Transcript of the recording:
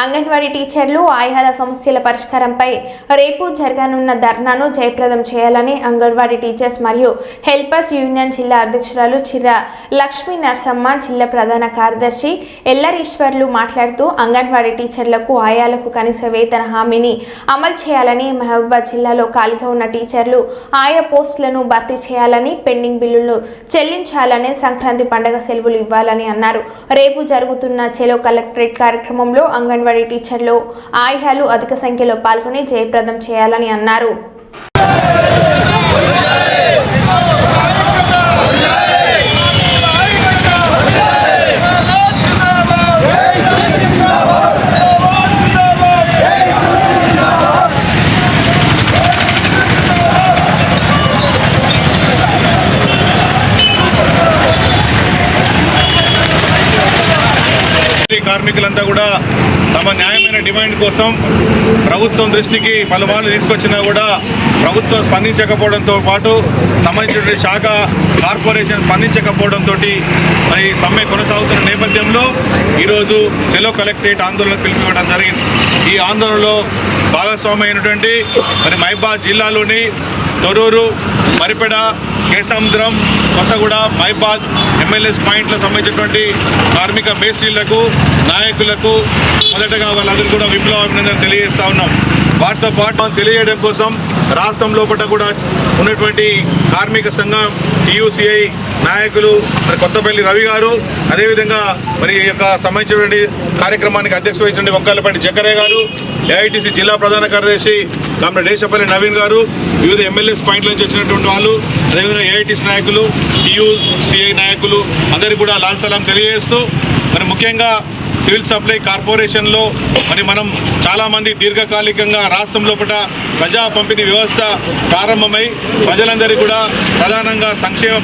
అంగన్వాడీ టీచర్లు ఆయాల సమస్యల పరిష్కారంపై రేపు జరగనున్న ధర్నాను జయప్రదం చేయాలని అంగన్వాడీ టీచర్స్ మరియు హెల్పర్స్ యూనియన్ జిల్లా అధ్యక్షురాలు చిర్ర లక్ష్మీ నరసమ్మ, జిల్లా ప్రధాన కార్యదర్శి ఎల్లరీశ్వర్లు మాట్లాడుతూ అంగన్వాడీ టీచర్లకు ఆయాలకు కనీస వేతన హామీని అమలు చేయాలని, మహబూబాబాద్ జిల్లాలో ఖాళీగా ఉన్న టీచర్లు ఆయా పోస్టులను భర్తీ చేయాలని, పెండింగ్ బిల్లులు చెల్లించాలని, సంక్రాంతి పండుగ సెలవులు ఇవ్వాలని అన్నారు. రేపు జరుగుతున్న చెలో కలెక్టరేట్ కార్యక్రమంలో అంగన్వాడీ టీచర్లు ఆయాలు అధిక సంఖ్యలో పాల్గొని జయప్రదం చేయాలని అన్నారు. కార్మికులంతా కూడా తమ న్యాయమైన డిమాండ్ కోసం ప్రభుత్వం దృష్టికి పలుమార్లు తీసుకొచ్చినా కూడా ప్రభుత్వం స్పందించకపోవడంతో పాటు సంబంధించిన శాఖ కార్పొరేషన్ స్పందించకపోవడంతో మరి సమ్మె కొనసాగుతున్న నేపథ్యంలో ఈరోజు చెలో కలెక్టరేట్ ఆందోళన పిలిపివ్వడం జరిగింది. ఈ ఆందోళనలో భాగస్వామి అయినటువంటి మరి మహబూబాబాద్ జిల్లాలోని తొర్రూరు, మరిపెడ, కేసముద్రం, కొత్తగూడ, మహబూబాబాద్ ఎమ్మెల్యేస్ పాయింట్లకు సంబంధించినటువంటి కార్మిక మేస్త్రీలకు, నాయకులకు మొదటగా వాళ్ళందరూ కూడా విప్లవ అభినందన తెలియజేస్తా ఉన్నాం. వాటితో పాటు తెలియజేయడం కోసం రాష్ట్రం లోపల కూడా ఉన్నటువంటి కార్మిక సంఘం టీయూసీఐ నాయకులు మరి కొత్తపల్లి రవి గారు, అదేవిధంగా మరి ఈ యొక్క సంబంధించినటువంటి కార్యక్రమానికి అధ్యక్ష వహించిన వంకాయలపాటి జకరయ్య గారు, ఏఐటీసీ జిల్లా ప్రధాన కార్యదర్శి కామ్రేడ్ దేశపల్లి నవీన్ గారు, వివిధ ఎమ్మెల్యేస్ పాయింట్ల నుంచి వచ్చినటువంటి వాళ్ళు, అదేవిధంగా ఏఐటీసీ నాయకులు, టీయూసీఐ నాయకులు అందరికీ కూడా లాల్ సలాం తెలియజేస్తూ మరి ముఖ్యంగా సివిల్ సప్లై కార్పొరేషన్లో మరి మనం చాలామంది దీర్ఘకాలికంగా రాష్ట్రం లోపల ప్రజా పంపిణీ వ్యవస్థ ప్రారంభమై ప్రజలందరికీ కూడా ప్రధానంగా సంక్షేమ